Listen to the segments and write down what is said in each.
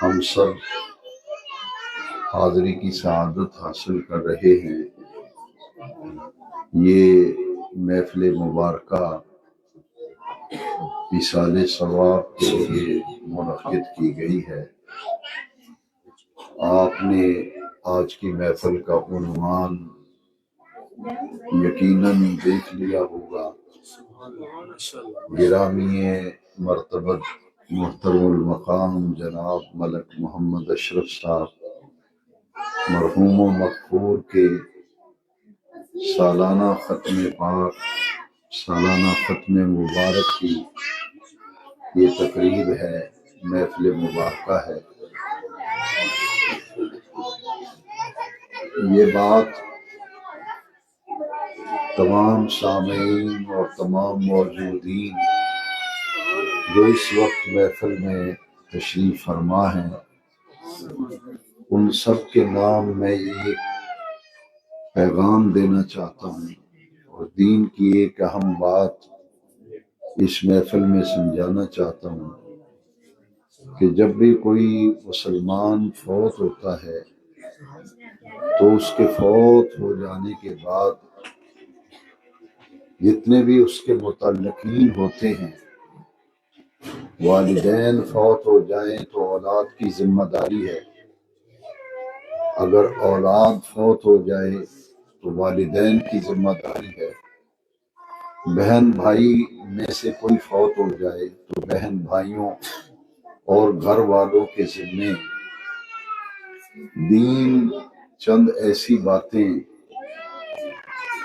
ہم سب حاضری کی سعادت حاصل کر رہے ہیں۔ یہ محفل مبارکہ ایصال ثواب کے لیے منعقد کی گئی ہے۔ آپ نے آج کی محفل کا عنوان یقیناً دیکھ لیا ہوگا۔ گرامی مرتبت محترم المقام جناب ملک محمد اشرف صاحب مرحوم و مغفور کے سالانہ ختم پاک، سالانہ ختم مبارک کی یہ تقریب ہے، محفل مبارکہ ہے۔ یہ بات تمام سامعین اور تمام موجودین جو اس وقت محفل میں تشریف فرما ہیں، ان سب کے نام میں یہ پیغام دینا چاہتا ہوں اور دین کی ایک اہم بات اس محفل میں سمجھانا چاہتا ہوں کہ جب بھی کوئی مسلمان فوت ہوتا ہے تو اس کے فوت ہو جانے کے بعد جتنے بھی اس کے متعلقین ہوتے ہیں، والدین فوت ہو جائیں تو اولاد کی ذمہ داری ہے، اگر اولاد فوت ہو جائے تو والدین کی ذمہ داری ہے، بہن بھائی میں سے کوئی فوت ہو جائے تو بہن بھائیوں اور گھر والوں کے ذمے۔ دین چند ایسی باتیں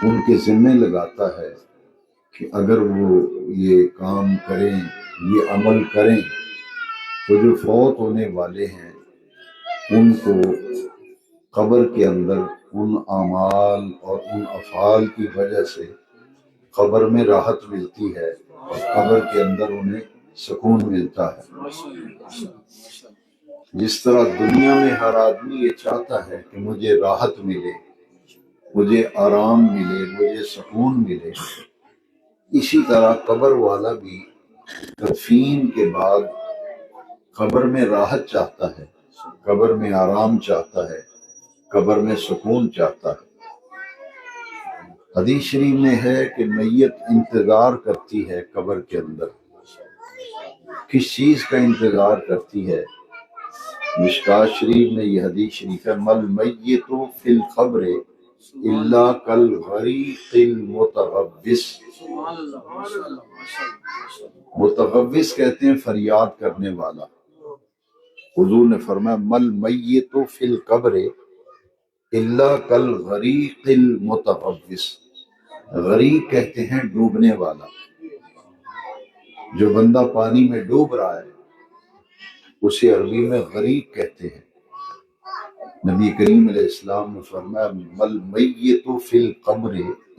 ان کے ذمے لگاتا ہے کہ اگر وہ یہ کام کریں، یہ عمل کریں تو جو فوت ہونے والے ہیں ان کو قبر کے اندر ان اعمال اور ان افعال کی وجہ سے قبر میں راحت ملتی ہے اور قبر کے اندر انہیں سکون ملتا ہے۔ جس طرح دنیا میں ہر آدمی یہ چاہتا ہے کہ مجھے راحت ملے، مجھے آرام ملے، مجھے سکون ملے، اسی طرح قبر والا بھی تدفین کے بعد قبر میں راحت چاہتا ہے، قبر میں آرام چاہتا ہے، قبر میں سکون چاہتا ہے۔ حدیث شریف میں ہے کہ میت انتظار کرتی ہے قبر کے اندر۔ کس چیز کا انتظار کرتی ہے؟ مشکوٰۃ شریف میں یہ حدیث شریف ہے، مل میت فی القبر الا کالغریق المتغوث۔ متغوث کہتے ہیں فریاد کرنے والا۔ حضور نے فرمایا مل میت فی القبر الا کالغریق المتغوث۔ غریق کہتے ہیں ڈوبنے والا، جو بندہ پانی میں ڈوب رہا ہے اسے عربی میں غریق کہتے ہیں۔ نبی کریم علیہ السلام نے فرمایا مل میت فی القبر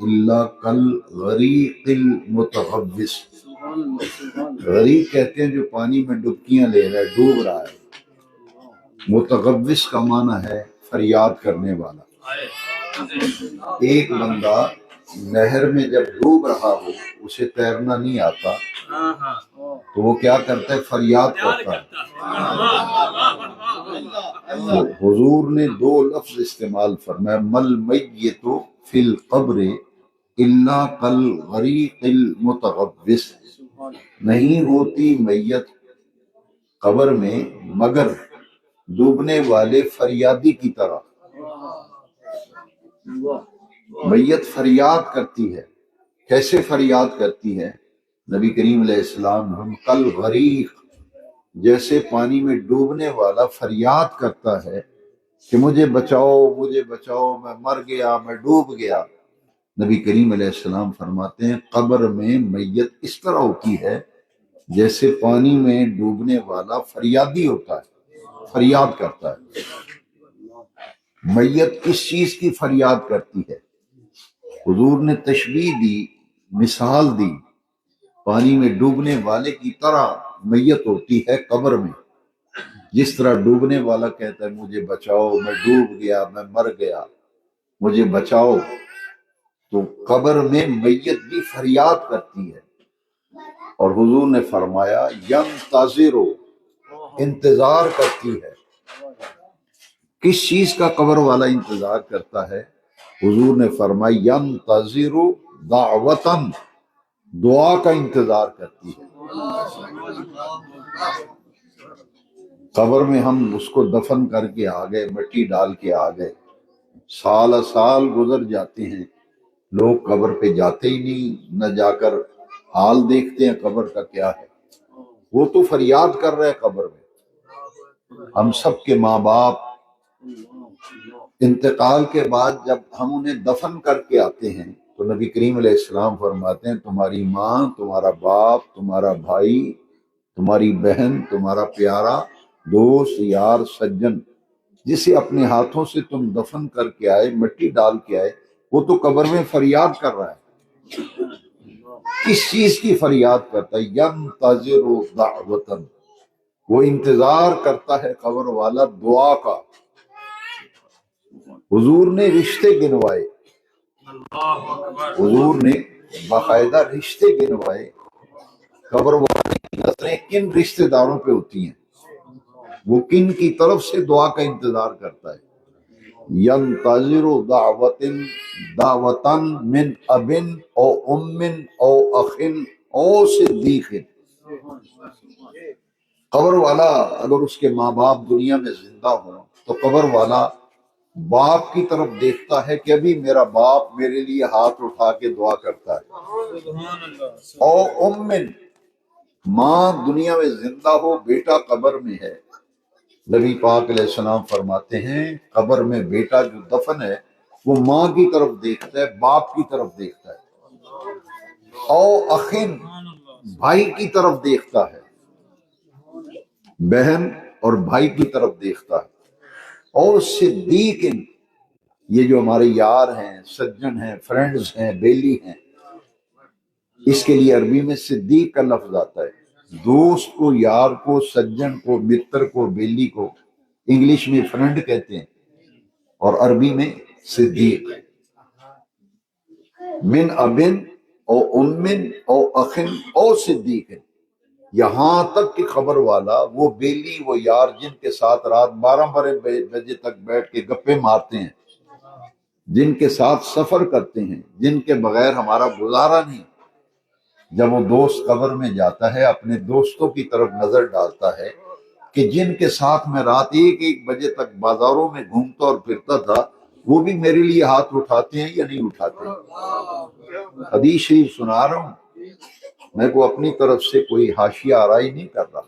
الا کالغریق المتغوث۔ غریق کہتے ہیں جو پانی میں ڈبکیاں لے رہا ہے، ڈوب رہا ہے۔ متغوث کا معنی ہے فریاد کرنے والا۔ ایک بندہ نہر میں جب ڈوب رہا ہو، اسے تیرنا نہیں آتا تو وہ کیا کرتا ہے؟ فریاد کرتا ہے۔ تو حضور نے دو لفظ استعمال فرمایا مل میت فی القبر الا کالغریق المتغوث۔ نہیں ہوتی میت قبر میں مگر ڈوبنے والے فریادی کی طرح۔ میت فریاد کرتی ہے۔ کیسے فریاد کرتی ہے؟ نبی کریم علیہ السلام ہم کالغریق، جیسے پانی میں ڈوبنے والا فریاد کرتا ہے کہ مجھے بچاؤ، مجھے بچاؤ، میں مر گیا، میں ڈوب گیا۔ نبی کریم علیہ السلام فرماتے ہیں قبر میں میت اس طرح ہوتی ہے جیسے پانی میں ڈوبنے والا فریادی ہوتا ہے، فریاد کرتا ہے۔ میت کس چیز کی فریاد کرتی ہے؟ حضور نے تشبیہ دی، مثال دی، پانی میں ڈوبنے والے کی طرح میت ہوتی ہے قبر میں۔ جس طرح ڈوبنے والا کہتا ہے مجھے بچاؤ، میں ڈوب گیا، میں مر گیا، مجھے بچاؤ، تو قبر میں میت بھی فریاد کرتی ہے۔ اور حضور نے فرمایا ینتظر انتظار کرتی ہے۔ کس چیز کا قبر والا انتظار کرتا ہے؟ حضور نے فرمایا ینتظر دعوتن، دعا کا انتظار کرتی ہے۔ قبر میں ہم اس کو دفن کر کے آ گئے، مٹی ڈال کے آ گئے، سال سال گزر جاتے ہیں، لوگ قبر پہ جاتے ہی نہیں، نہ جا کر حال دیکھتے ہیں قبر کا کیا ہے۔ وہ تو فریاد کر رہے قبر میں۔ ہم سب کے ماں باپ انتقال کے بعد جب ہم انہیں دفن کر کے آتے ہیں تو نبی کریم علیہ السلام فرماتے ہیں تمہاری ماں، تمہارا باپ، تمہارا بھائی، تمہاری بہن، تمہارا پیارا دوست، یار، سجن، جسے اپنے ہاتھوں سے تم دفن کر کے آئے، مٹی ڈال کے آئے، وہ تو قبر میں فریاد کر رہا ہے۔ کس چیز کی فریاد کرتا ہے؟ ینتظر دعوتن، وہ انتظار کرتا ہے قبر والا دعا کا۔ حضور نے رشتے گنوائے، حضور نے باقاعدہ رشتے گنوائے۔ قبر والے کی نظریں کن رشتے داروں پہ ہوتی ہیں، وہ کن کی طرف سے دعا کا انتظار کرتا ہے؟ ینتظر دعوتن من ابن او ام او اخ او صدیق۔ قبر والا اگر اس کے ماں باپ دنیا میں زندہ ہوں تو قبر والا باپ کی طرف دیکھتا ہے کہ ابھی میرا باپ میرے لیے ہاتھ اٹھا کے دعا کرتا ہے۔ او ام، ماں دنیا میں زندہ ہو، بیٹا قبر میں ہے، نبی پاک علیہ السلام فرماتے ہیں قبر میں بیٹا جو دفن ہے وہ ماں کی طرف دیکھتا ہے، باپ کی طرف دیکھتا ہے۔ او اخن، بھائی کی طرف دیکھتا ہے، بہن اور بھائی کی طرف دیکھتا ہے۔ اور صدیق، یہ جو ہمارے یار ہیں، سجن ہیں، فرینڈز ہیں، بیلی ہیں، اس کے لیے عربی میں صدیق کا لفظ آتا ہے۔ دوست کو، یار کو، سجن کو، متر کو، بیلی کو انگلش میں فرینڈ کہتے ہیں اور عربی میں صدیق۔ من ابن او ام او اخن او صدیق، یہاں تک کہ خبر والا وہ بیلی، وہ یار جن کے ساتھ رات 12 بجے تک بیٹھ کے گپے مارتے ہیں، جن کے ساتھ سفر کرتے ہیں، جن کے بغیر ہمارا گزارا نہیں، جب وہ دوست قبر میں جاتا ہے اپنے دوستوں کی طرف نظر ڈالتا ہے کہ جن کے ساتھ میں رات 1 بجے تک بازاروں میں گھومتا اور پھرتا تھا وہ بھی میرے لیے ہاتھ اٹھاتے ہیں یا نہیں اٹھاتے۔ حدیث شریف سنا رہا ہوں، میں کو اپنی طرف سے کوئی حاشیہ آرائی نہیں کر رہا۔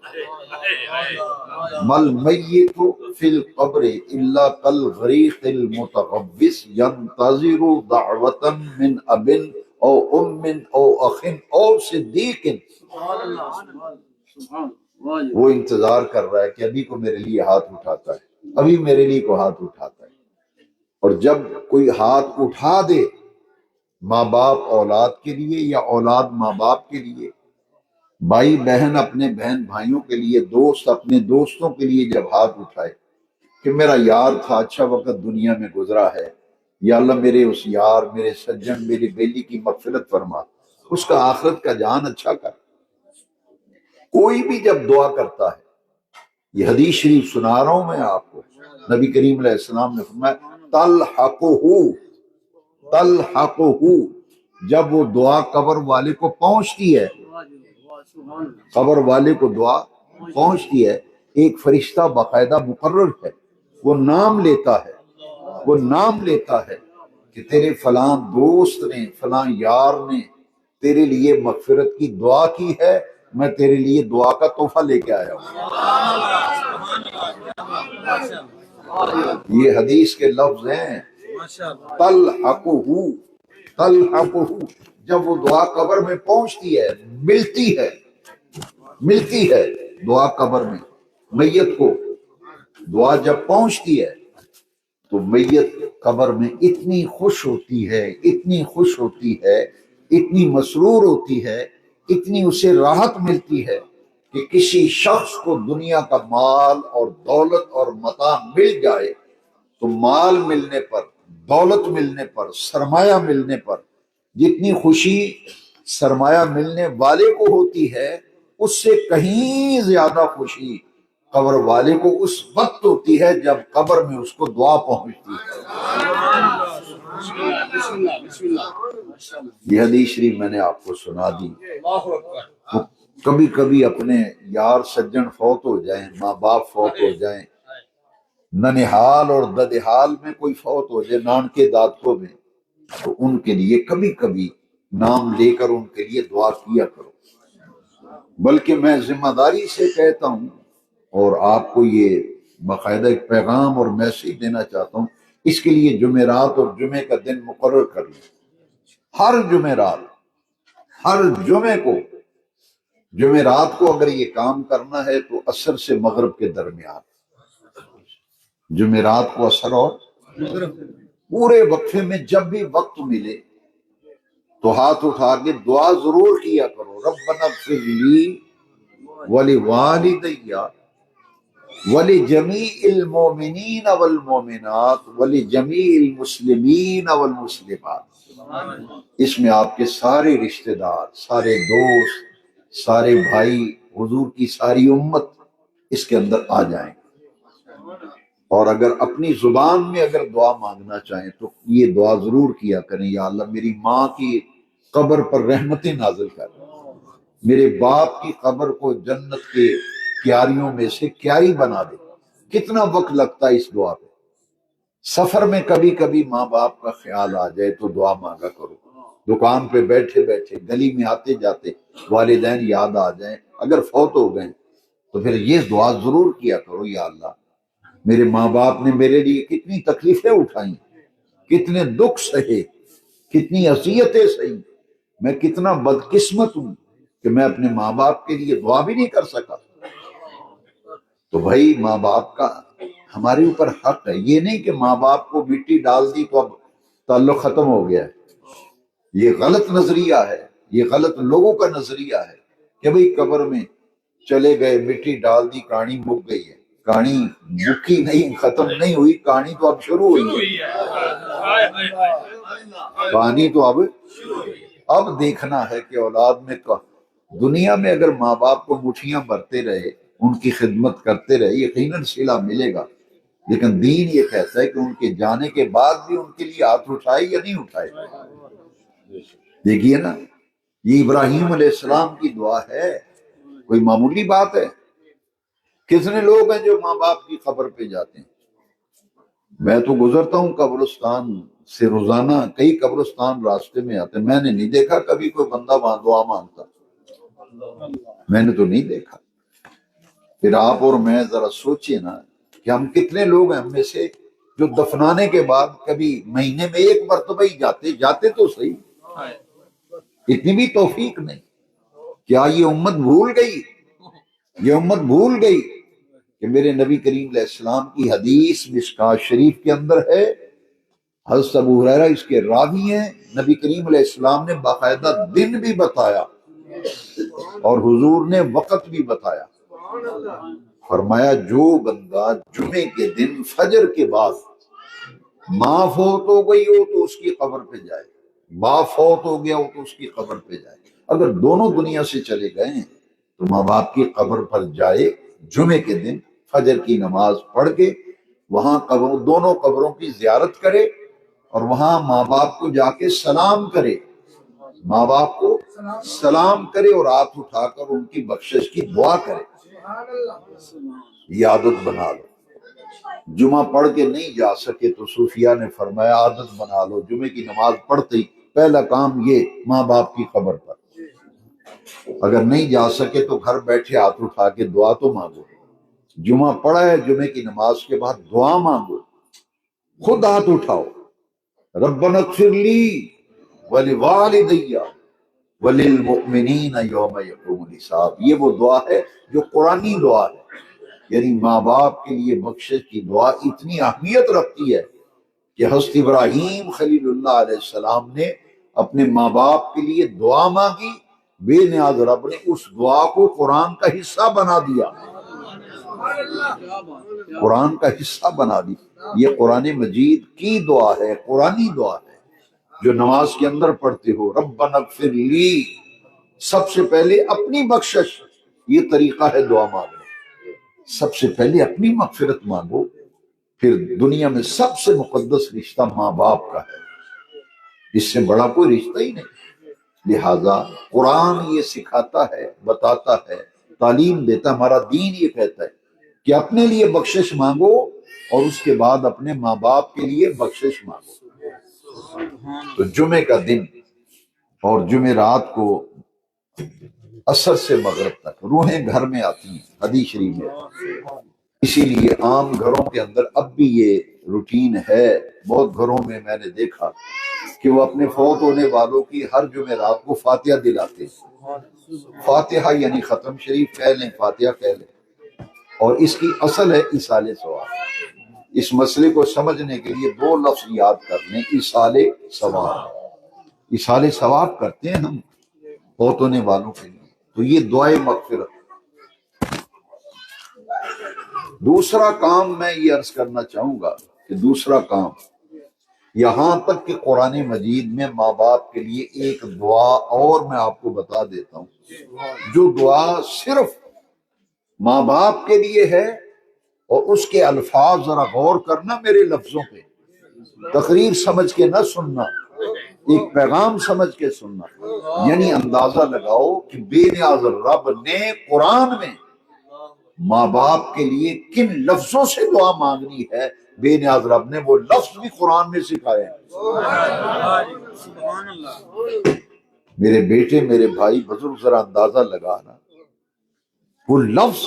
مل میت فی القبر الا کالغریق المتغوث ینتظر دعوتا من اب او ام او اخ او صدیق، وہ انتظار کر رہا ہے کہ ابھی کو میرے لیے ہاتھ اٹھاتا ہے، ابھی میرے لیے کو ہاتھ اٹھاتا ہے۔ اور جب کوئی ہاتھ اٹھا دے، ماں باپ اولاد کے لیے یا اولاد ماں باپ کے لیے، بھائی بہن اپنے بہن بھائیوں کے لیے، دوست اپنے دوستوں کے لیے جب ہاتھ اٹھائے کہ میرا یار تھا، اچھا وقت دنیا میں گزرا ہے، یا اللہ میرے اس یار، میرے سجن، میری بیلی کی مغفرت فرما، اس کا آخرت کا جان اچھا کر۔ کوئی بھی جب دعا کرتا ہے، یہ حدیث شریف سنا رہا ہوں میں آپ کو، نبی کریم علیہ السلام نے فرمایا تلحقہ، جب وہ دعا قبر والے کو پہنچتی ہے، قبر والے کو دعا پہنچتی ہے، ایک فرشتہ باقاعدہ مقرر ہے، وہ نام لیتا ہے، وہ نام لیتا ہے کہ تیرے فلاں دوست نے، فلاں یار نے تیرے لیے مغفرت کی دعا کی ہے، میں تیرے لیے دعا کا تحفہ لے کے آیا ہوں۔ یہ حدیث کے لفظ ہیں، تلحقہ، تلحقہ، جب وہ دعا قبر میں پہنچتی ہے، ملتی ہے دعا قبر میں، میت کو دعا جب پہنچتی ہے تو میت قبر میں اتنی خوش ہوتی ہے، اتنی خوش ہوتی ہے، اتنی مسرور ہوتی ہے، اتنی اسے راحت ملتی ہے کہ کسی شخص کو دنیا کا مال اور دولت اور متاع مل جائے تو مال ملنے پر، دولت ملنے پر، سرمایہ ملنے پر جتنی خوشی سرمایہ ملنے والے کو ہوتی ہے اس سے کہیں زیادہ خوشی قبر والے کو اس وقت ہوتی ہے جب قبر میں اس کو دعا پہنچتی ہے۔ یہ حدیث شریف میں نے آپ کو سنا دی۔ تو کبھی کبھی اپنے یار سجن فوت ہو جائیں، ماں باپ فوت ہو جائیں، ننہال اور ددحال میں کوئی فوت ہو جائے، نانکے دادکوں میں، تو ان کے لیے کبھی کبھی نام لے کر ان کے لیے دعا کیا کرو۔ بلکہ میں ذمہ داری سے کہتا ہوں اور آپ کو یہ باقاعدہ ایک پیغام اور میسیج دینا چاہتا ہوں، اس کے لیے جمعرات اور جمعے کا دن مقرر کر لیں۔ ہر جمعرات، ہر جمعے کو، جمعرات کو اگر یہ کام کرنا ہے تو عصر سے مغرب کے درمیان، جمعرات کو عصر اور پورے وقفے میں جب بھی وقت ملے تو ہاتھ اٹھا کے دعا ضرور کیا کرو، ربنا اغفر لی ولوالدی ولجمیع المؤمنین والمؤمنات ولجمیع المسلمین والمسلمات۔ اس میں آپ کے سارے رشتہ دار، سارے دوست، سارے بھائی، حضور کی ساری امت اس کے اندر آ جائیں۔ اور اگر اپنی زبان میں اگر دعا مانگنا چاہیں تو یہ دعا ضرور کیا کریں، یا اللہ میری ماں کی قبر پر رحمتیں نازل کر، میرے باپ کی قبر کو جنت کے کیاریوں میں سے کیاری بنا دے۔ کتنا وقت لگتا ہے اس دعا پہ؟ سفر میں کبھی کبھی ماں باپ کا خیال آ جائے تو دعا مانگا کرو، دکان پہ بیٹھے بیٹھے، گلی میں آتے جاتے والدین یاد آ جائیں، اگر فوت ہو گئے تو پھر یہ دعا ضرور کیا کرو، یا اللہ میرے ماں باپ نے میرے لیے کتنی تکلیفیں اٹھائیں، کتنے دکھ سہے، کتنی اذیتیں سہی، میں کتنا بدقسمت ہوں کہ میں اپنے ماں باپ کے لیے دعا بھی نہیں کر سکا۔ تو بھائی ماں باپ کا ہمارے اوپر حق ہے، یہ نہیں کہ ماں باپ کو مٹی ڈال دی تو اب تعلق ختم ہو گیا ہے۔ یہ غلط نظریہ ہے، یہ غلط لوگوں کا نظریہ ہے کہ بھئی قبر میں چلے گئے، مٹی ڈال دی، کہانی مک گئی ہے۔ کہانی مکی نہیں، ختم نہیں ہوئی، کہانی تو اب شروع ہوئی ہے۔ کہانی تو اب دیکھنا ہے کہ اولاد میں دنیا میں اگر ماں باپ کو مٹھیاں بھرتے رہے، ان کی خدمت کرتے رہے، یقیناً صلہ ملے گا، لیکن دین یہ کہتا ہے کہ ان کے جانے کے بعد بھی ان کے لیے ہاتھ اٹھائے یا نہیں اٹھائے۔ دیکھیے نا، یہ ابراہیم علیہ السلام کی دعا ہے، کوئی معمولی بات ہے؟ کتنے لوگ ہیں جو ماں باپ کی قبر پہ جاتے ہیں؟ میں تو گزرتا ہوں قبرستان سے روزانہ، کئی قبرستان راستے میں آتے ہیں، میں نے نہیں دیکھا کبھی کوئی بندہ وہاں دعا مانگتا، میں نے تو نہیں دیکھا۔ پھر آپ اور میں ذرا سوچئے نا کہ ہم کتنے لوگ ہیں ہم میں سے جو دفنانے کے بعد کبھی مہینے میں ایک مرتبہ ہی جاتے تو صحیح، اتنی بھی توفیق نہیں۔ کیا یہ امت بھول گئی؟ یہ امت بھول گئی کہ میرے نبی کریم علیہ السلام کی حدیث مشکوٰۃ شریف کے اندر ہے، حضرت ابو ہریرہ اس کے راوی ہیں، نبی کریم علیہ السلام نے باقاعدہ دن بھی بتایا اور حضور نے وقت بھی بتایا۔ فرمایا جو بندہ جمعے کے دن فجر کے بعد ماں فوت ہو گئی ہو تو اس کی قبر پہ جائے، باپ فوت ہو گیا ہو تو اس کی قبر پہ جائے، اگر دونوں دنیا سے چلے گئے ہیں تو ماں باپ کی قبر پر جائے، جمعے کے دن فجر کی نماز پڑھ کے وہاں دونوں قبروں کی زیارت کرے اور وہاں ماں باپ کو جا کے سلام کرے، ماں باپ کو سلام کرے اور ہاتھ اٹھا کر ان کی بخشش کی دعا کرے۔ یہ عادت بنا لو۔ جمعہ پڑھ کے نہیں جا سکے تو صوفیاء نے فرمایا عادت بنا لو، جمعے کی نماز پڑھتے ہی پہلا کام یہ ماں باپ کی قبر پر، اگر نہیں جا سکے تو گھر بیٹھے ہاتھ اٹھا کے دعا تو مانگو۔ جمعہ پڑھا ہے، جمعے کی نماز کے بعد دعا مانگو، خود ہاتھ اٹھاؤ، ربنا اغفر لی ولوالدی وللمؤمنین یوم یقوم الحساب۔ یہ وہ دعا ہے جو قرآنی دعا ہے، یعنی ماں باپ کے لیے بخشش کی دعا اتنی اہمیت رکھتی ہے کہ حضرت ابراہیم خلیل اللہ علیہ السلام نے اپنے ماں باپ کے لیے دعا مانگی، بے نیاز رب نے اس دعا کو قرآن کا حصہ بنا دیا، قرآن کا حصہ بنا دی۔ یہ قرآن مجید کی دعا ہے، قرآنی دعا ہے جو نماز کے اندر پڑھتے ہو، ربنا اغفر لی، سب سے پہلے اپنی بخشش، یہ طریقہ ہے دعا مانگنے۔ سب سے پہلے اپنی مغفرت مانگو، پھر دنیا میں سب سے مقدس رشتہ ماں باپ کا ہے، اس سے بڑا کوئی رشتہ ہی نہیں۔ لہذا قرآن یہ سکھاتا ہے، بتاتا ہے، تعلیم دیتا ہے، ہمارا دین یہ کہتا ہے کہ اپنے لیے بخشش مانگو اور اس کے بعد اپنے ماں باپ کے لیے بخشش مانگو۔ تو جمعے کا دن اور جمعرات کو عصر سے مغرب تک روحیں گھر میں آتی ہیں، حدیث شریف میں۔ اسی لیے عام گھروں کے اندر اب بھی یہ روٹین ہے، بہت گھروں میں میں نے دیکھا کہ وہ اپنے فوت ہونے والوں کی ہر جمعرات کو فاتحہ دلاتے ہیں۔ فاتحہ یعنی ختم شریف کہہ لیں، فاتحہ کہہ لیں، اور اس کی اصل ہے ایصال ثواب۔ اس مسئلے کو سمجھنے کے لیے دو لفظ یاد کر لیں، ایصال ثواب۔ ایصال ثواب کرتے ہیں ہم فوت ہونے والوں کے لیے، تو یہ دعائے مغفرت۔ دوسرا کام میں یہ عرض کرنا چاہوں گا کہ دوسرا کام، یہاں تک کہ قرآن مجید میں ماں باپ کے لیے ایک دعا اور میں آپ کو بتا دیتا ہوں، جو دعا صرف ماں باپ کے لیے ہے، اور اس کے الفاظ ذرا غور کرنا میرے لفظوں پہ، تقریر سمجھ کے نہ سننا، ایک پیغام سمجھ کے سننا۔ یعنی اندازہ لگاؤ کہ بے نیاز رب نے قرآن میں ماں باپ کے لیے کن لفظوں سے دعا مانگنی ہے، بے نیاز رب نے وہ لفظ بھی قرآن میں سکھائے ہیں۔ میرے بیٹے، میرے بھائی بزرگ، ذرا اندازہ لگانا، وہ لفظ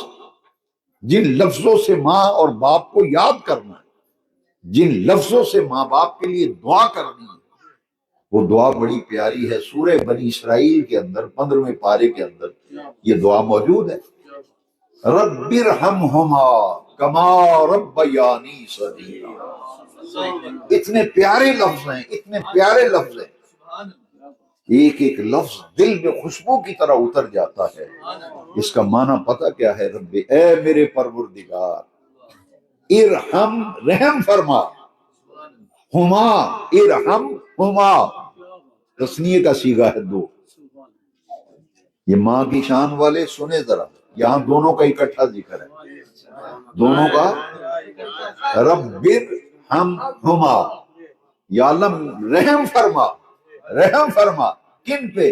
جن لفظوں سے ماں اور باپ کو یاد کرنا ہے، جن لفظوں سے ماں باپ کے لیے دعا کرنی ہے، وہ دعا بڑی پیاری ہے۔ سورہ بنی اسرائیل کے اندر 15ویں پارے کے اندر یہ دعا موجود ہے، رب ارحمہما کما ربیانی صغیرا۔ اتنے پیارے لفظ ہیں، اتنے پیارے لفظ ہیں، ایک ایک لفظ دل میں خوشبو کی طرح اتر جاتا ہے۔ اس کا معنی پتہ کیا ہے؟ رب، اے میرے پروردگار، ارحم، رحم فرما، ہما، ارحم ہما، تثنیہ کا صیغہ ہے دو۔ یہ ماں کی شان والے سنیں ذرا، یہاں دونوں کا اکٹھا ذکر ہے، دونوں کا۔ رب ارحمہما، یا اللہ رحم فرما، رحم فرما، کن پہ؟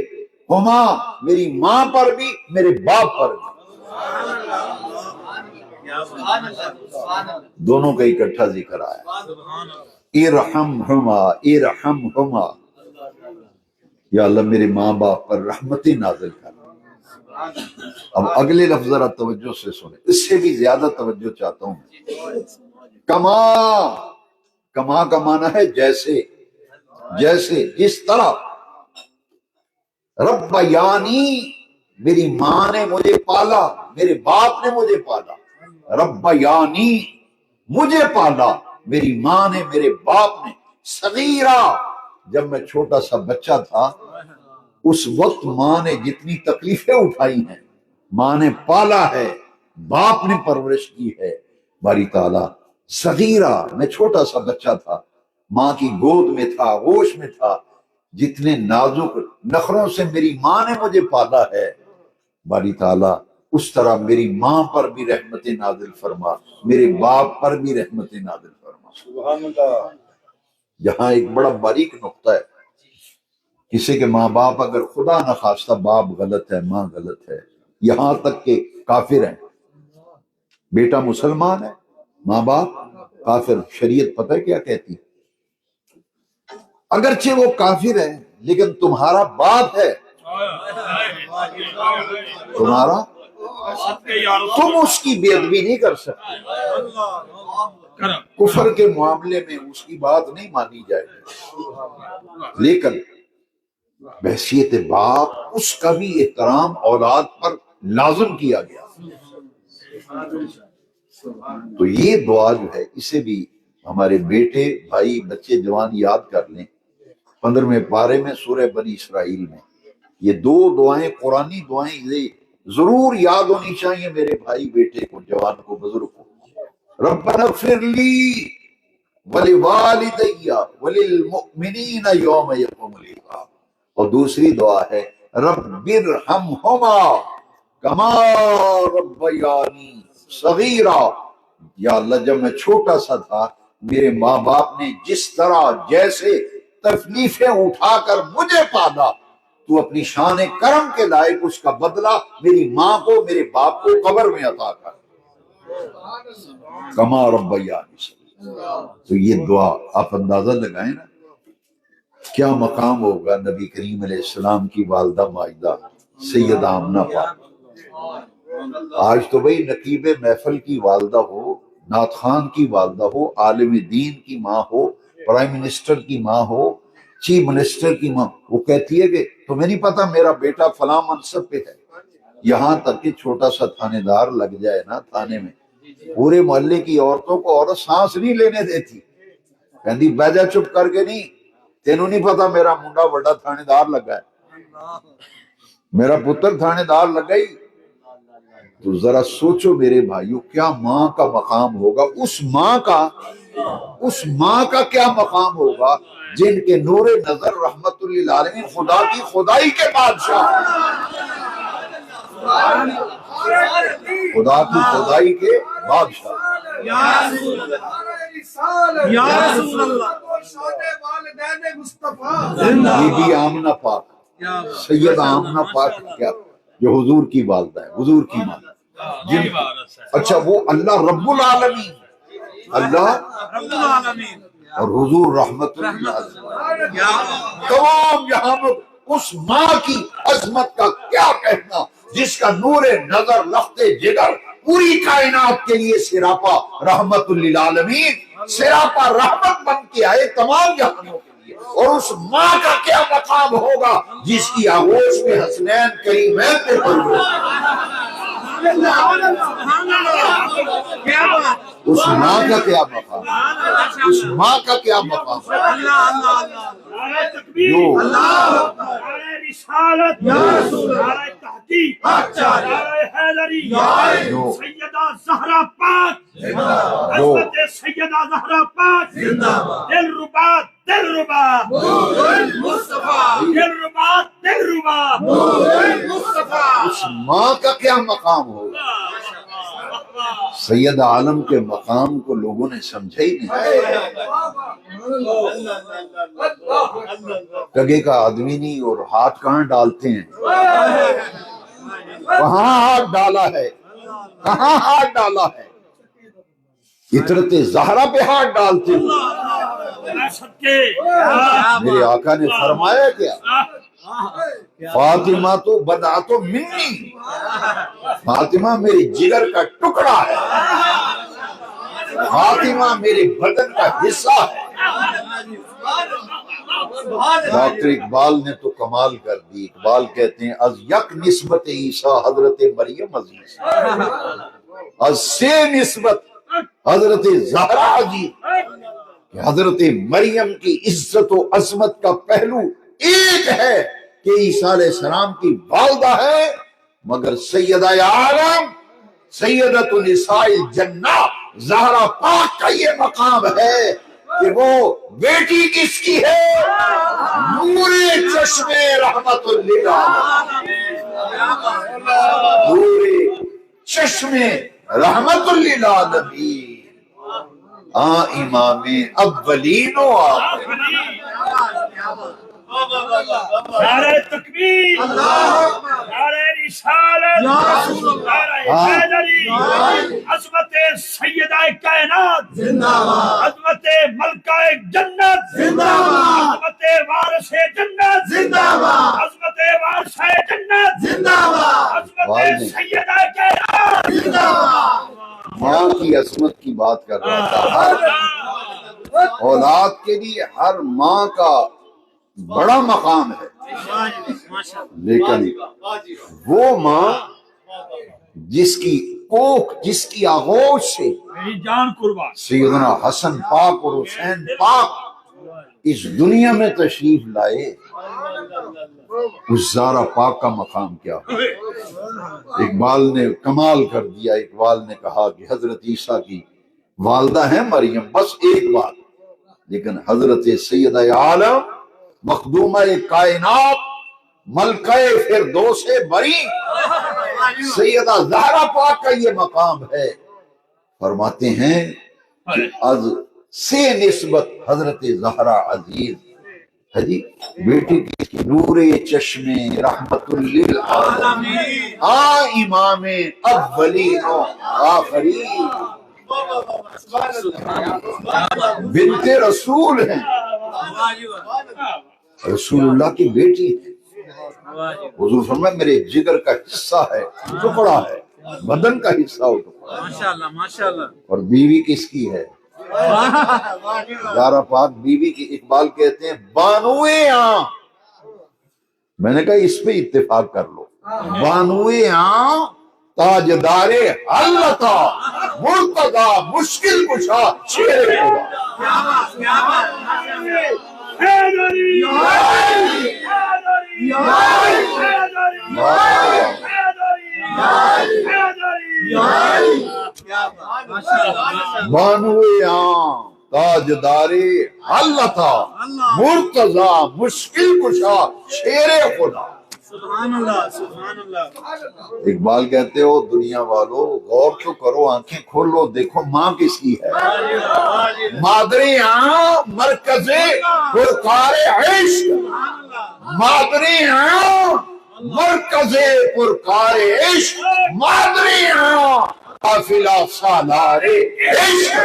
ہما، میری ماں پر بھی، میرے باپ پر بھی، دونوں کا اکٹھا ذکر آیا۔ ارحمہما، ارحمہما، یا اللہ میرے ماں باپ پر رحمت نازل کر۔ اب اگلے لفظ ذرا توجہ سے سنیں، اس سے بھی زیادہ توجہ چاہتا ہوں۔ کما، کما کا معنی ہے جیسے، جیسے، جس طرح۔ رب یعنی، میری ماں نے مجھے پالا، میرے باپ نے مجھے پالا۔ رب یعنی، مجھے پالا، میری ماں نے، میرے باپ نے۔ صغیرہ، جب میں چھوٹا سا بچہ تھا، اس وقت ماں نے جتنی تکلیفیں اٹھائی ہیں، ماں نے پالا ہے، باپ نے پرورش کی ہے۔ باری تعالیٰ، صغیرہ، میں چھوٹا سا بچہ تھا، ماں کی گود میں تھا، ہوش میں تھا، جتنے نازک نخروں سے میری ماں نے مجھے پالا ہے، باری تعالیٰ اس طرح میری ماں پر بھی رحمت نازل فرما، میرے باپ پر بھی رحمت نازل فرما۔ سبحان اللہ۔ جہاں ایک بڑا باریک نقطہ ہے، کسی کے ماں باپ اگر خدا نخواستہ باپ غلط ہے، ماں غلط ہے، یہاں تک کہ کافر ہیں، بیٹا مسلمان ہے، ماں باپ کافر، شریعت پتہ ہے کیا کہتی؟ اگرچہ وہ کافر ہے لیکن تمہارا باپ ہے، تمہارا، تم اس کی بے ادبی نہیں کر سکتے، کفر کے معاملے میں اس کی بات نہیں مانی جائے گی، لیکن بحیثیت باپ اس کا بھی احترام اولاد پر لازم کیا گیا۔ تو یہ دعا جو ہے، اسے بھی ہمارے بیٹے، بھائی، بچے، جوان یاد کر لیں۔ 15ویں پارے میں سورہ بنی اسرائیل میں یہ دو دعائیں، قرآنی دعائیں، یہ ضرور یاد ہونی چاہیے میرے بھائی، بیٹے کو، جوان کو، بزرگ کو۔ ربنا اغفر لی ولوالدی وللمؤمنین یوم یقوم الحساب۔ اور دوسری دعا ہے رب ارحمہما کما ربیانی صغیرا، یا اللہ جب میں چھوٹا سا تھا میرے ماں باپ نے جس طرح جیسے تکلیفیں اٹھا کر مجھے پالا، تو اپنی شان کرم کے لائق اس کا بدلہ میری ماں کو میرے باپ کو قبر میں عطا کر، کما ربیانی صغیرا۔ تو یہ دعا آپ اندازہ لگائیں نا کیا مقام ہوگا نبی کریم علیہ السلام کی والدہ ماجدہ سیدہ آمنہ پاک۔ آج تو بھئی نقیب محفل کی والدہ ہو، نعت خان کی والدہ ہو، عالم دین کی ماں ہو، پرائم منسٹر کی ماں ہو، چیف منسٹر کی ماں، وہ کہتی ہے کہ تمہیں نہیں پتا میرا بیٹا فلاں منصب پہ ہے، یہاں تک کہ چھوٹا سا تھانے دار لگ جائے نا تھانے میں، پورے محلے کی عورتوں کو عورت سانس نہیں لینے دیتی، کہندی بہ جا چپ کر کے، نہیں تینوں نہیں پتا میرا منڈا بڑا تھانے دار لگا ہے، میرا پتر تھانے دار لگا ہی۔ تو ذرا سوچو میرے بھائیو کیا ماں کا مقام ہوگا، اس ماں کا کیا مقام ہوگا جن کے نور نظر رحمت للعالمین خدا کی خدائی کے بادشاہ، خدا کی خدائی کے بادشاہ، بی بی آمنہ پاک، سید آمنہ پاک کیا جو حضور کی والدہ ہے، حضور کی ماں، اچھا وہ اللہ رب العالمین، اللہ رب العالمین اور حضور رحمت اللہ، تمام یہاں اس ماں کی عظمت کا کیا کہنا جس کا نور نظر لخت جگر پوری کائنات کے لیے سراپا رحمت للعالمین، سراپا رحمت بن کے آئے تمام جہانوں کے لیے، اور اس ماں کا کیا مقام ہوگا جس کی آغوش میں حسنین کریمین پہ اس ماں کا کیا مقام، اس ماں کا کیا مقام جو رسالت، نعرہ تحقیق، نعرہ حیدری، سیدہ زہرا پاک، عظمت سیدہ زہرا پاک، دل ربا دل ربا دل ربا دل ربا، اس ماں کا کیا مقام ہوگا۔ سید عالم کے مقام کو لوگوں نے سمجھا ہی نہیں، کگے کا آدمی نہیں، اور ہاتھ کہاں ڈالتے ہیں، کہاں ہاتھ ڈالا ہے، کہاں ہاتھ ڈالا ہے، عطرت زہرا پہ ہاتھ ڈالتے ہیں۔ میرے آقا نے فرمایا کیا، فاطمہ تو بدعت منی، فاطمہ میرے جگر کا ٹکڑا ہے، فاطمہ میرے بدن کا حصہ ہے۔ ڈاکٹر اقبال نے تو کمال کر دی، اقبال کہتے ہیں از یک نسبت عیسیٰ حضرت مریم عزیز، از سے نسبت حضرت زہرا عزیز، کہ حضرت مریم کی عزت و عظمت کا پہلو ایک ہے کہ عیسیٰ علیہ السلام کی والدہ ہے، مگر سیدہ عالم سیدۃ نساء الجنہ زہرا پاک کا یہ مقام ہے کہ وہ بیٹی کس کی ہے، نور چشم رحمت للعالمین، نور چشم رحمت للعالمین، امام اولین و آخرین، نعرہ تکبیر، نعرہ رسالت، نعرہ حیدری، عظمت سیدہ کائنات، عظمت ملکہ جنت، عظمت وارث جنت، عظمت وارث جنت، عظمت سیدہ کائنات۔ ماں کی عظمت کی بات کر رہا تھا، ہر اولاد کے لیے ہر ماں کا بڑا مقام ہے، لیکن وہ ماں جس کی کوکھ، جس کی آغوش سے میری جان قربان سیدنا حسن پاک اور حسین پاک اس دنیا میں تشریف لائے، اس زہرا پاک کا مقام کیا ہو۔ اقبال نے کمال کر دیا، اقبال نے کہا کہ حضرت عیسیٰ کی والدہ ہے مریم، بس ایک بات، لیکن حضرت سیدہ عالم مخدومہ کائنات ملکہ فردوس بری سیدہ زہرا پاک کا یہ مقام ہے فرماتے ہیں کہ از سے نسبت حضرت زہرا عزیز ہے جی، بیٹی کی نور چشم رحمت للعالمین امام اولین و آخرین بنت رسول ہیں، رسول اللہ کی بیٹی ہے۔ حضور فرمایا میرے جگر کا حصہ ہے، ٹکڑا ہے، بدن کا حصہ ہو ٹکڑا، ماشاءاللہ ماشاءاللہ۔ اور بیوی کس کی ہے؟ زہرا پاک بیوی کی۔ اقبال کہتے ہیں بانوئے آں، میں نے کہا اس پہ اتفاق کر لو، بانوئے آں تاجدار حلتا مرتضی مشکل کشا شیر خدا۔ حیدری حیدری بانوئے آں تاجدار حلتا مرتضی مشکل کشا شیر خدا۔ سبحان اللہ سبحان اللہ۔ اقبال کہتے ہو دنیا والو غور تو کرو، آنکھیں کھولو، دیکھو ماں کس کی ہے؟ مادری آں مرکز پرکار عشق، مادری آں مرکز پرکار عشق، مادری آں قافلہ سالار عشق،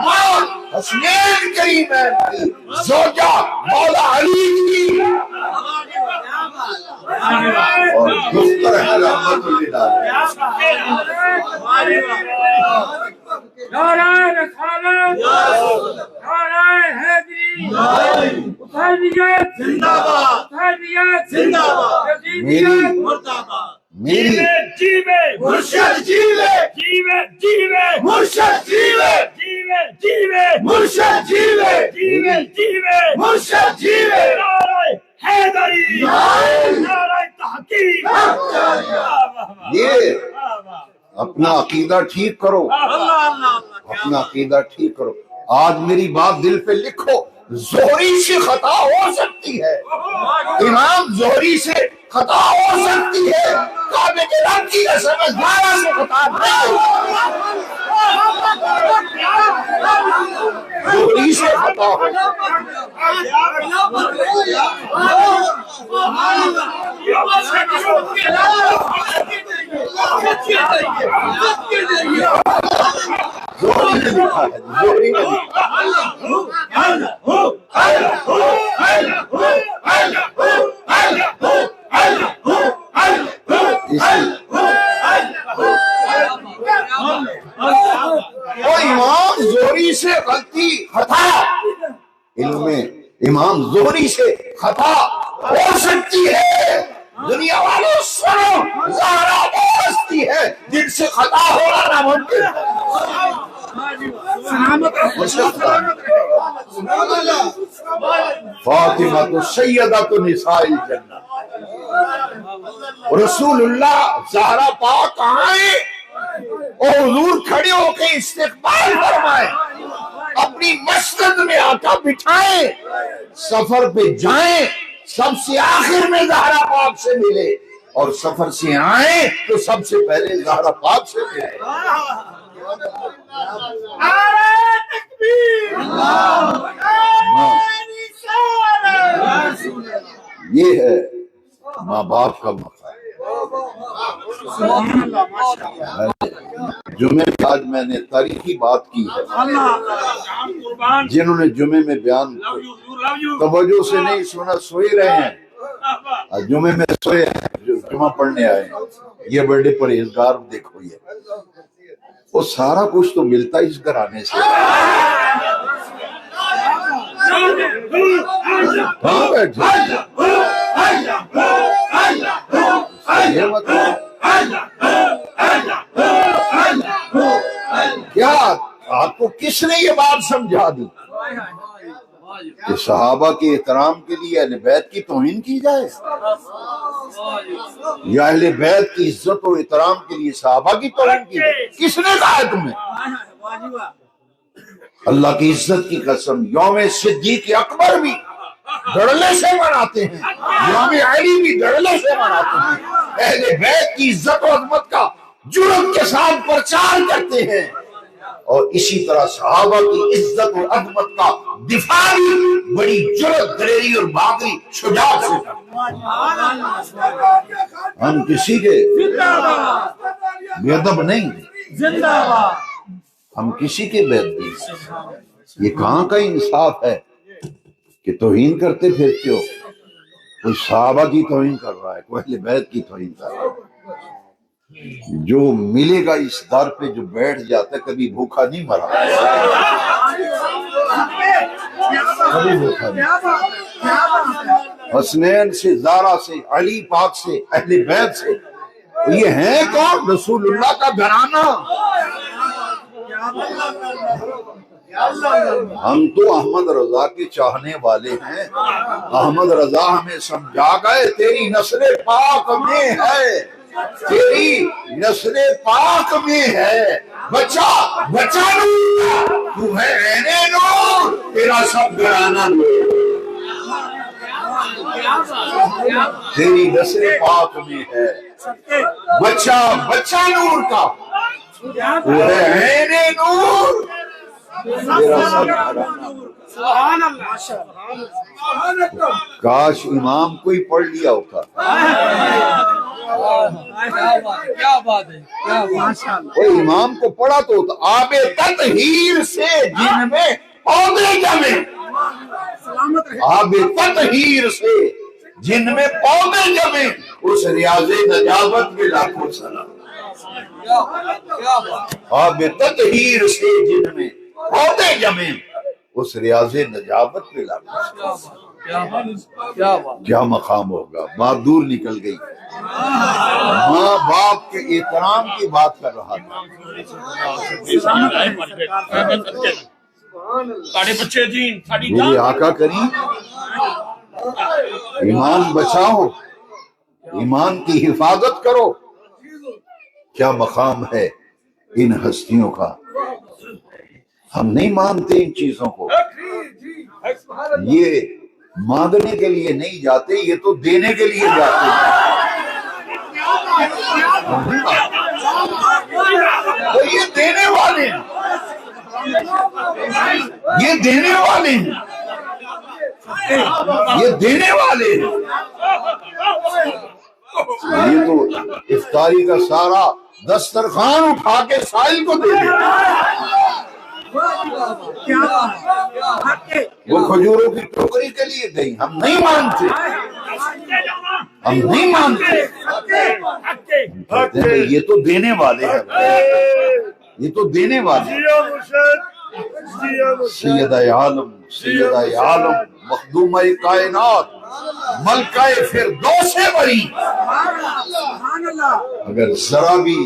ماں حسنین کریمین کی، زوجہ مولا علی کی، اور دختر ہے رحمت اللہ۔ نعرہ رسالت، نعرہ حیدری، حسینیت زندہ باد، حسینیت زندہ باد، یزیدیت مردہ باد۔ میری جیوے مرشد جیوے، جیوے جیوے مرشد جیوے، جیوے جیوے مرشد جیوے، جیوے جیوے مرشد جیوے۔ نعرہ حیدری، نعرہ تحقیق۔ یہ اپنا عقیدہ ٹھیک کرو، اپنا عقیدہ ٹھیک کرو۔ آج میری بات دل پہ لکھو، زہری سے خطا ہو سکتی ہے، امام زہری سے خطا ہو سکتی ہے، کعبے کے رب کی قسم زہرا سے خطا نہیں ہو، زہری سے خطا ہو زہری نے لکھا ہے، زہری نے وہ امام زہری سے غلطی خطا، علم میں امام زہری سے خطا ہو سکتی ہے۔ دنیا والوں سنو، زہرا وہ ہستی ہے جن سے خطا ہونا ناممکن ہے۔ فاطمہ سیدۃ نساء الجنہ، رسول اللہ زہرا پاک آئے اور حضور کھڑے ہو کے استقبال فرمائے، اپنی مسجد میں آقا بٹھائیں، سفر پہ جائیں، سب سے آخر میں زہرا پاک سے ملے، اور سفر سے آئیں تو سب سے پہلے زہرا پاک سے ملے۔ یہ ہے ماں باپ کا مقام۔ جمعے میں آج میں نے تاریخی بات کی ہے، جنہوں نے جمعے میں بیان توجہ سے نہیں سنا سوئی رہے ہیں، آج جمعے میں سوئے ہیں، جمعہ پڑھنے آئے ہیں، یہ بڑے پرہیزگار دیکھو، یہ وہ سارا کچھ تو ملتا اس گھرانے سے۔ کہاں بیٹھے یہ مطلب کیا آپ کو کس نے یہ بات سمجھا دی کہ صحابہ کے احترام کے لیے اہل بیت کی توہین کی جائے، یا اہل بیت کی عزت و احترام کے لیے صحابہ کی توہین کی جائے؟ کس نے کہا ہے تمہیں؟ اللہ کی عزت کی قسم، یوم صدیق اکبر بھی دھڑلے سے مناتے ہیں، یوم علی بھی دھڑلے سے مناتے ہیں، اہل بیت کی عزت و عظمت کا جرأت کے ساتھ پرچار کرتے ہیں، اور اسی طرح صحابہ کی عزت و عظمت کا دفاع بھی بڑی جرأت، دلیری اور بہادری شجاعت سے کرتے ہیں۔ ہم کسی کے بے ادب نہیں، ہم کسی کے بے ادب نہیں۔ یہ کہاں کا انصاف ہے کہ توہین کرتے پھرتے ہو؟ کوئی صحابہ کی توہین کر رہا ہے، کوئی اہل بیت کی توہین کر رہا ہے۔ جو ملے گا اس در پہ جو بیٹھ جاتا ہے کبھی بھوکا نہیں مرا، کبھی بھوکا نہیں۔ حسنین سے، زارا سے، علی پاک سے، اہل بیت سے، یہ ہیں کون؟ رسول اللہ کا گھرانہ۔ ہم تو احمد رضا کے چاہنے والے ہیں۔ احمد رضا ہمیں سمجھا گئے تیری نسل پاک میں ہے، تیری نسل پاک میں ہے، بچہ بچہ نور، تو ہے عین نور، تیرا سب گھرانہ نور، تیری نسل پاک میں ہے، بچہ بچہ نور کا، تو ہے عین نور، تیرا سب گھرانہ نور۔ کاش امام کوئی پڑھ لیا ہوتا۔ کیا بات ہے، وہ امام کو پڑھا تو ہوتا۔ آب تطہیر سے جن میں پودے جمے، آب تطہیر سے جن میں پودے جمے، اس ریاض نجابت میں لاکھوں سلام۔ آب تطہیر سے جن میں پودے جمے، اس ریاض نجابت میں لاکھوں سلام۔ کیا مقام ہوگا؟ بات دور نکل گئی۔ ماں باپ کے احترام کی بات کر رہا تھا۔ میرے آقا کریم ایمان بچاؤ، ایمان کی حفاظت کرو۔ کیا مقام ہے ان ہستیوں کا؟ ہم نہیں مانتے ان چیزوں کو۔ یہ مانگنے کے لیے نہیں جاتے، یہ تو دینے کے لیے جاتے ہیں۔ تو یہ دینے والے ہیں، یہ دینے والے ہیں، یہ دینے والے ہیں۔ یہ تو افطاری کا سارا دسترخوان اٹھا کے سائل کو دے دے۔ وہ کھجوروں کی ٹوکری کے لیے گئی۔ ہم نہیں مانتے، ہم نہیں مانتے۔ یہ تو دینے والے ہیں، یہ تو دینے والے ہیں۔ سیدہ عالم، سیدہ عالم، مخدومہ کائنات، ملکہ فردوس بری۔ اگر ذرا بھی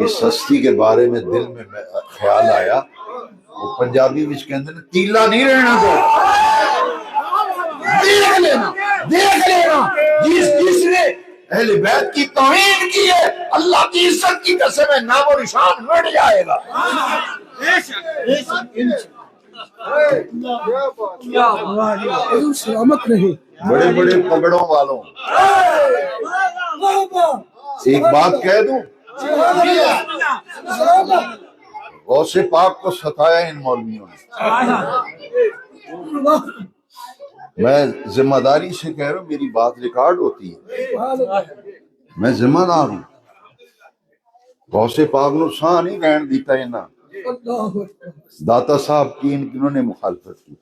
اس ہستی کے بارے میں دل میں خیال آیا، وہ پنجابی وچ کہندے نے تیلا نہیں رہنا دو۔ دیکھ لینا، دیکھ لینا، جس نے اہل بیت کی توہین کی ہے، اللہ کی عزت کی قسم ہے، نام و نشان مٹ جائے گا۔ سلامت رہے بڑے بڑے پگڑوں والوں، ایک بات کہہ دوں، غوث پاک کو ستایا ان مولویوں نے۔ میں ذمہ داری سے کہہ رہا ہوں، میری بات ریکارڈ ہوتی ہے، میں ذمہ دار ہوں۔ غوث پاک نو ساں نہیں کہن دیتا ہے نا۔ داتا صاحب کی انہوں نے مخالفت کی،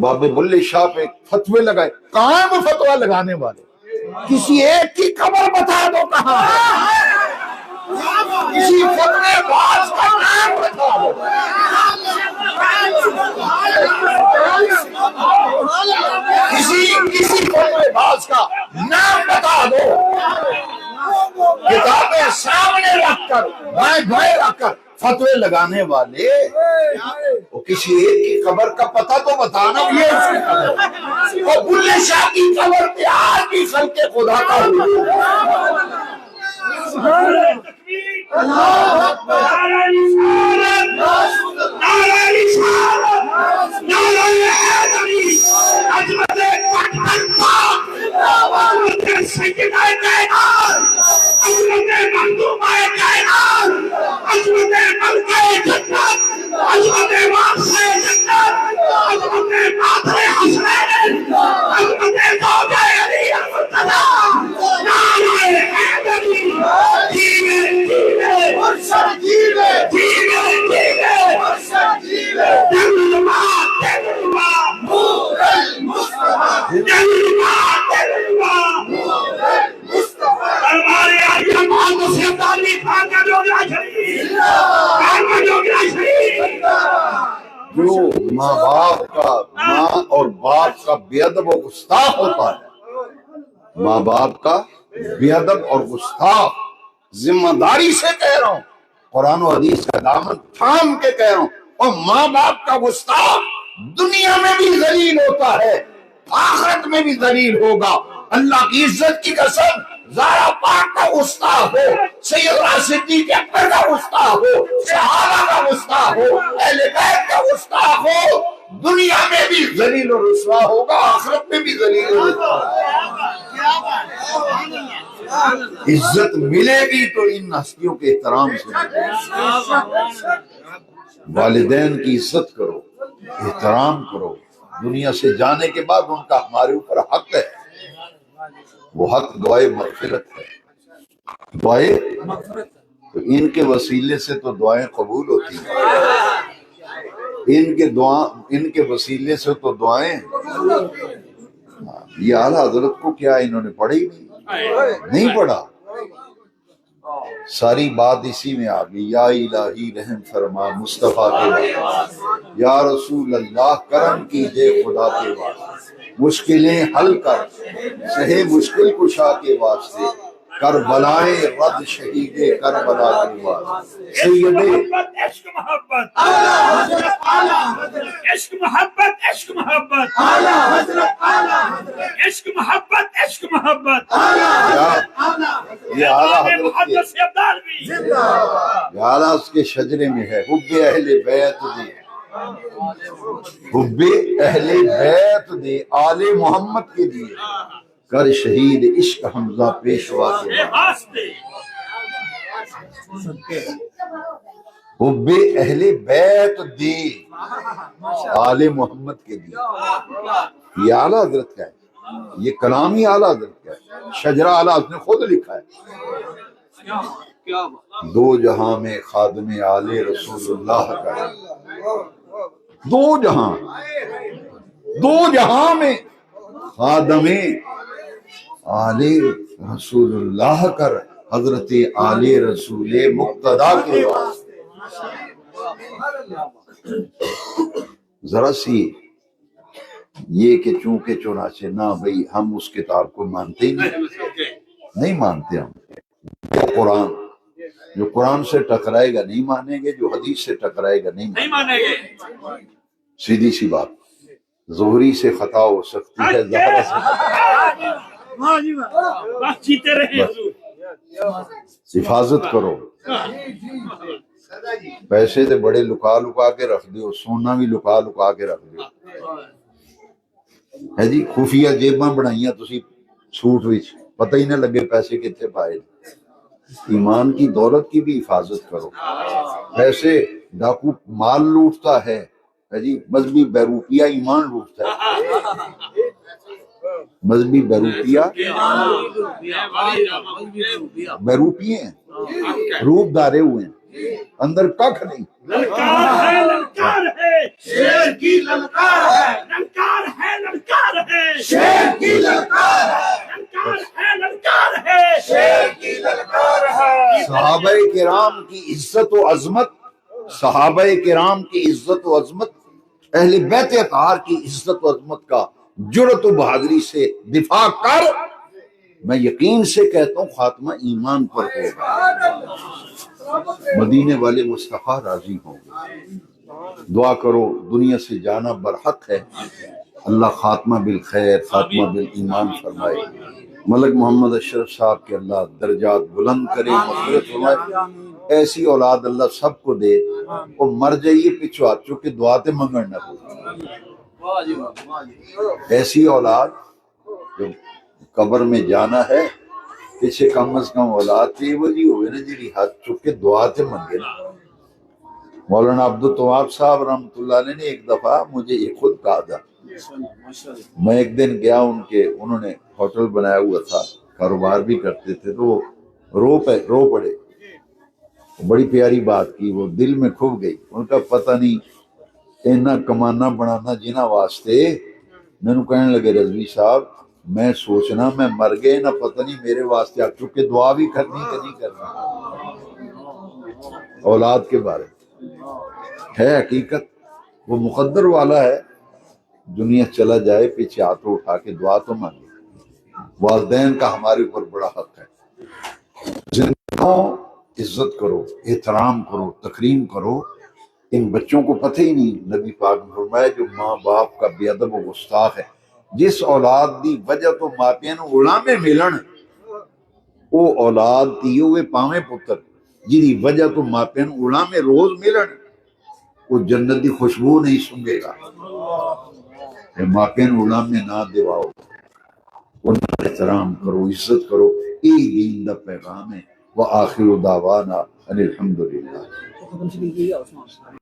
بابے بلے شاہ پہ فتوے لگائے۔ کہاں وہ فتوہ لگانے والے؟ کسی ایک کی قبر بتا دو کہاں ہے، کسی فتوے باز کا نام بتا دو۔ کسی فتوے باز کا نام بتا دو۔ کتابیں سامنے رکھ کر، بائیں بائیں رکھ کر فتوے لگانے والے، وہ کسی ایک کی قبر کا پتہ تو بتانا۔ یہ اس کی قبر، وہ بلے شاہ کی قبر پہ آج بھی خلق خدا کا حضور۔ عظمت ماں اور باپ کا بے ادب و گستاخ ہوتا ہے، ماں باپ کا بے ادب اور گستاخ، ذمہ داری سے کہہ رہا ہوں، قرآن و حدیث کا دامن تھام کے کہہ رہا ہوں، اور ماں باپ کا گستاخ دنیا میں بھی ذلیل ہوتا ہے، آخرت میں بھی ذلیل ہوگا۔ اللہ کی عزت کی قسم، زہرا پاک کا گستاخ ہو، سیدنا صدیق اکبر کا گستاخ ہو، صحابہ کا گستاخ ہو، اہل بیت کا گستاخ ہو، دنیا میں بھی ذلیل و رسوا ہوگا، آخرت میں بھی ذلیل و رسوا ہوگا۔ عزت ملے گی تو ان ہستیوں کے احترام سے ملے گی۔ والدین کی عزت کرو، احترام کرو، دنیا سے جانے کے بعد ان کا ہمارے اوپر حق ہے، وہ حق دعائے مغفرت ہے، دعائے تو ان کے وسیلے سے تو دعائیں قبول ہوتی ہیں، ان کے وسیلے سے تو دعائیں۔ یہ اعلیٰ حضرت کو کیا انہوں نے پڑھی نہیں پڑھا، ساری بات اسی میں آ گئی، یا الہی رحم فرما مصطفیٰ کے واسطے، یا رسول اللہ کرم کیجے خدا کے واسطے، مشکلیں حل کر سہے مشکل کشا کے واسطے، کربلائے رد شہید کربلا کے واسطے، سید عشق محبت عشق محبت عشق محبت عشق محبت عشق محبت یہ اعلیٰ حضرت کے اعلیٰ اس کے شجرے میں ہے، حب اہل بیت دے، حب اہل بیت دے، آل محمد کے لیے کر شہید عشق حمزہ پیشوا کے واسطے، حب اہل بیت دے آل محمد کے لیے۔ یہ اعلیٰ حضرت کا ہے، یہ کلام ہی اعلیٰ حضرت کا ہے، شجرہ اعلیٰ حضرت نے خود لکھا ہے۔ دو جہاں میں خادم آل رسول اللہ کا ہے، دو جہاں میں خادم آل رسول اللہ کر، حضرت آل رسول مقتدا کے واسطے۔ ذرا سی یہ کہ چونکہ چنانچہ نہ بھئی ہم اس کتاب کو مانتے ہی نہیں مانتے، ہم جو قرآن سے ٹکرائے گا نہیں مانیں گے، جو حدیث سے ٹکرائے گا نہیں مانیں گے، سیدھی سی بات۔ ظہری سے خطا ہو سکتی ہے، ظاہرہ سے حفاظت کرو، پیسے تے بڑے لکا لکا کے رکھ دیو، سونا بھی لکا لکا کے رکھ دیو، ہے جی، خفیہ جیباں بنائیاں تسی سوٹ وچ، پتہ ہی نہ لگے پیسے کتنے پائے۔ ایمان کی دولت کی بھی حفاظت کرو، ایسے ڈاکو مال لوٹتا ہے جی، مذہبی بیروپیہ ایمان لوٹتا ہے، مذہبی بیروپیہ بیروپیے ہیں، روپ دارے ہوئے ہیں، اندر ککھ نہیں۔ للکار ہے شیر کی للکار ہے، للکار ہے للکار ہے شیر کی للکار ہے، للکار ہے للکار ہے شیر کی للکار ہے۔ صحابہ کرام کی عزت و عظمت، صحابہ کرام کی عزت و عظمت، اہل بیت اطہار کی عزت و عظمت کا جرأت و بہادری سے دفاع کر، میں یقین سے کہتا ہوں خاتمہ ایمان پر ہوگا، مدینے والے مصطفیٰ راضی ہوں گے۔ دعا کرو، دنیا سے جانا برحق ہے، اللہ خاتمہ بالخیر خاتمہ بالایمان فرمائے، ملک محمد اشرف صاحب کے اللہ درجات بلند کرے، مغفرت فرمائے، ایسی اولاد اللہ سب کو دے، وہ مر جائیے پچھو ہاتھ چکے دعا تے منگن نہ کوئی، ایسی اولاد جو قبر میں جانا ہے، پیچھے کم از کم اولاد تھی وہ جی ہوئے نا جی ہاتھ چک کے دعا تے منگے نا۔ مولانا عبدالتواب صاحب رحمۃ اللہ علیہ نے ایک دفعہ مجھے یہ خود کہا تھا، میں ایک دن گیا ان کے، انہوں نے ہوٹل بنایا ہوا تھا، کاروبار بھی کرتے تھے، تو رو پڑے، بڑی پیاری بات کی، وہ دل میں کھب گئی، ان کا پتہ نہیں اینا کمانا بنانا جنہ واسطے، میں نے کہنے لگے رضوی صاحب میں سوچنا میں مر گئے نہ پتہ نہیں میرے واسطے آپ چکے دعا بھی کرنی کہ نہیں کرنی۔ اولاد کے بارے ہے حقیقت، وہ مقدر والا ہے، دنیا چلا جائے پیچھے ہاتھ اٹھا کے دعا تو مانگے۔ والدین کا ہمارے اوپر بڑا حق ہے، زندگیوں عزت کرو، احترام کرو، تکریم کرو۔ ان بچوں کو پتہ ہی نہیں، نبی پاک نے فرمایا جو ماں باپ کا بے ادب و گستاخ ہے، جس اولاد دی وجہ تو ماپیاں نوں غلامے ملن، وہ اولاد تیو ہوئے پاویں پتر جی وجہ تو ماپیاں نوں غلامے روز ملن، وہ جنت دی خوشبو نہیں سنگے گا۔ ماپیاں نوں غلامے نہ دیواؤ، ان کا احترام کرو، عزت کرو، یہی دین دا پیغام ہے۔ وآخر دعوانا ان الحمدللہ۔